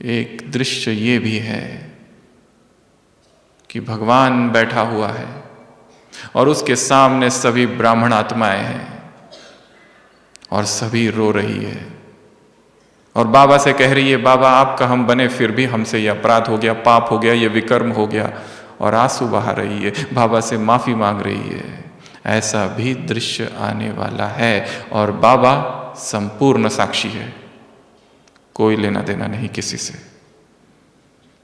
एक दृश्य ये भी है कि भगवान बैठा हुआ है और उसके सामने सभी ब्राह्मण आत्माएं हैं और सभी रो रही है और बाबा से कह रही है, बाबा आपका हम बने फिर भी हमसे यह अपराध हो गया, पाप हो गया, ये विकर्म हो गया, और आंसू बहा रही है, बाबा से माफी मांग रही है। ऐसा भी दृश्य आने वाला है और बाबा संपूर्ण साक्षी है, कोई लेना देना नहीं किसी से।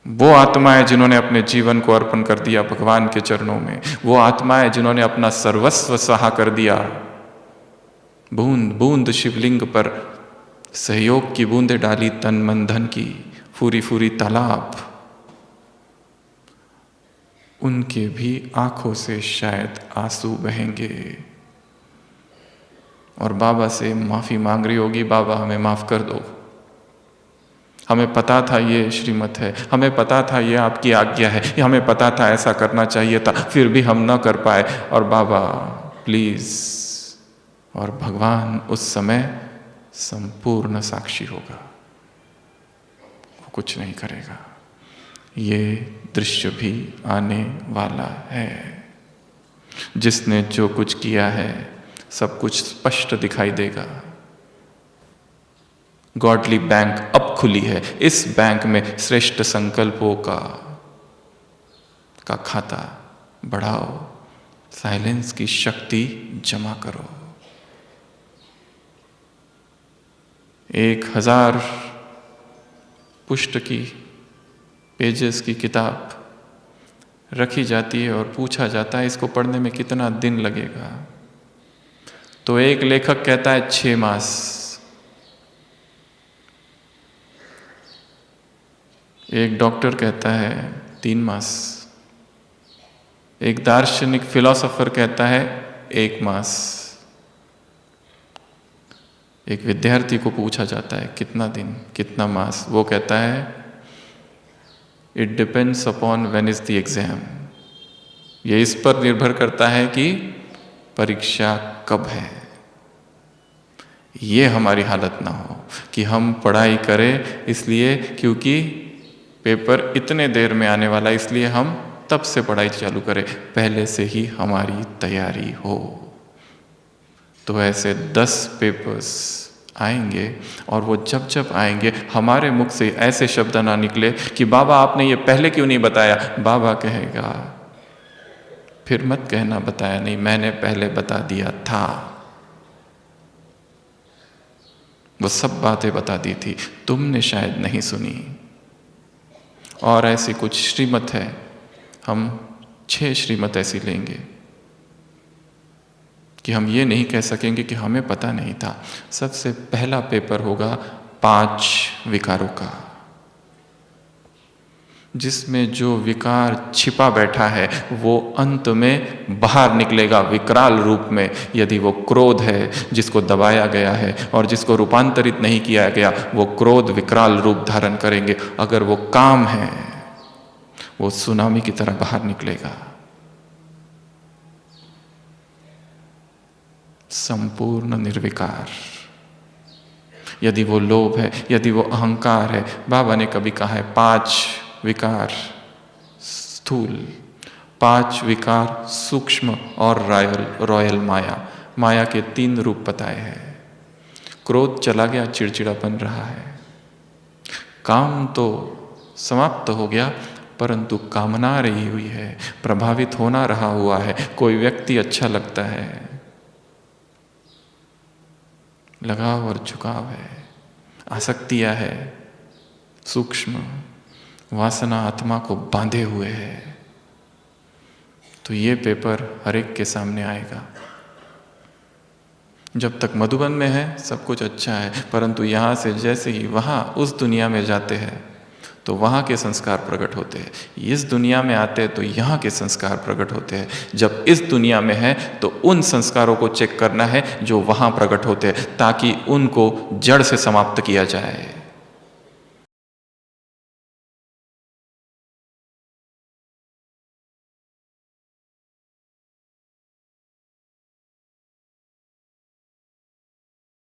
वो आत्माएं जिन्होंने अपने जीवन को अर्पण कर दिया भगवान के चरणों में, वो आत्माएं जिन्होंने अपना सर्वस्व सहा कर दिया, बूंद बूंद शिवलिंग पर सहयोग की बूंदें डाली, तन मन धन की, फूरी फूरी तालाब, उनके भी आंखों से शायद आंसू बहेंगे और बाबा से माफी मांग रही होगी, बाबा हमें माफ कर दो, हमें पता था ये श्रीमत है, हमें पता था ये आपकी आज्ञा है, हमें पता था ऐसा करना चाहिए था, फिर भी हम ना कर पाए, और बाबा प्लीज। और भगवान उस समय संपूर्ण साक्षी होगा, वो कुछ नहीं करेगा। ये दृश्य भी आने वाला है। जिसने जो कुछ किया है सब कुछ स्पष्ट दिखाई देगा। गॉडली बैंक अब खुली है, इस बैंक में श्रेष्ठ संकल्पों का खाता बढ़ाओ, साइलेंस की शक्ति जमा करो। 1000 पुष्ट की पेजेस की किताब रखी जाती है और पूछा जाता है इसको पढ़ने में कितना दिन लगेगा, तो एक लेखक कहता है 6 मास, एक डॉक्टर कहता है 3 मास, एक दार्शनिक फिलोसोफर कहता है 1 मास। एक विद्यार्थी को पूछा जाता है कितना दिन, कितना मास, वो कहता है it depends upon when is the exam. ये इस पर निर्भर करता है कि परीक्षा कब है। ये हमारी हालत ना हो कि हम पढ़ाई करें इसलिए क्योंकि पेपर इतने देर में आने वाला है, इसलिए हम तब से पढ़ाई चालू करें, पहले से ही हमारी तैयारी हो। तो ऐसे 10 पेपर्स आएंगे और वो जब जब आएंगे हमारे मुख से ऐसे शब्द ना निकले कि बाबा आपने ये पहले क्यों नहीं बताया। बाबा कहेगा फिर मत कहना बताया नहीं, मैंने पहले बता दिया था, वो सब बातें बता दी थी, तुमने शायद नहीं सुनी। और ऐसी कुछ श्रीमत है, हम 6 श्रीमत ऐसी लेंगे कि हम ये नहीं कह सकेंगे कि हमें पता नहीं था। सबसे पहला पेपर होगा 5 विकारों का, जिसमें जो विकार छिपा बैठा है वो अंत में बाहर निकलेगा विकराल रूप में। यदि वो क्रोध है जिसको दबाया गया है और जिसको रूपांतरित नहीं किया गया, वो क्रोध विकराल रूप धारण करेंगे। अगर वो काम है वो सुनामी की तरह बाहर निकलेगा। संपूर्ण निर्विकार। यदि वो लोभ है, यदि वो अहंकार है, बाबा ने कभी कहा है 5 विकार स्थूल, 5 विकार सूक्ष्म और रॉयल माया। माया के 3 रूप बताए हैं। क्रोध चला गया, चिड़चिड़ापन रहा है। काम तो समाप्त हो गया, परंतु कामना रही हुई है, प्रभावित होना रहा हुआ है। कोई व्यक्ति अच्छा लगता है, लगाव और झुकाव है, आसक्तियां है, सूक्ष्म वासना आत्मा को बांधे हुए है। तो ये पेपर हर एक के सामने आएगा। जब तक मधुबन में है सब कुछ अच्छा है, परंतु यहाँ से जैसे ही वहाँ उस दुनिया में जाते हैं तो वहाँ के संस्कार प्रकट होते हैं। इस दुनिया में आते हैं तो यहाँ के संस्कार प्रकट होते हैं। जब इस दुनिया में है तो उन संस्कारों को चेक करना है जो वहाँ प्रकट होते हैं, ताकि उनको जड़ से समाप्त किया जाए।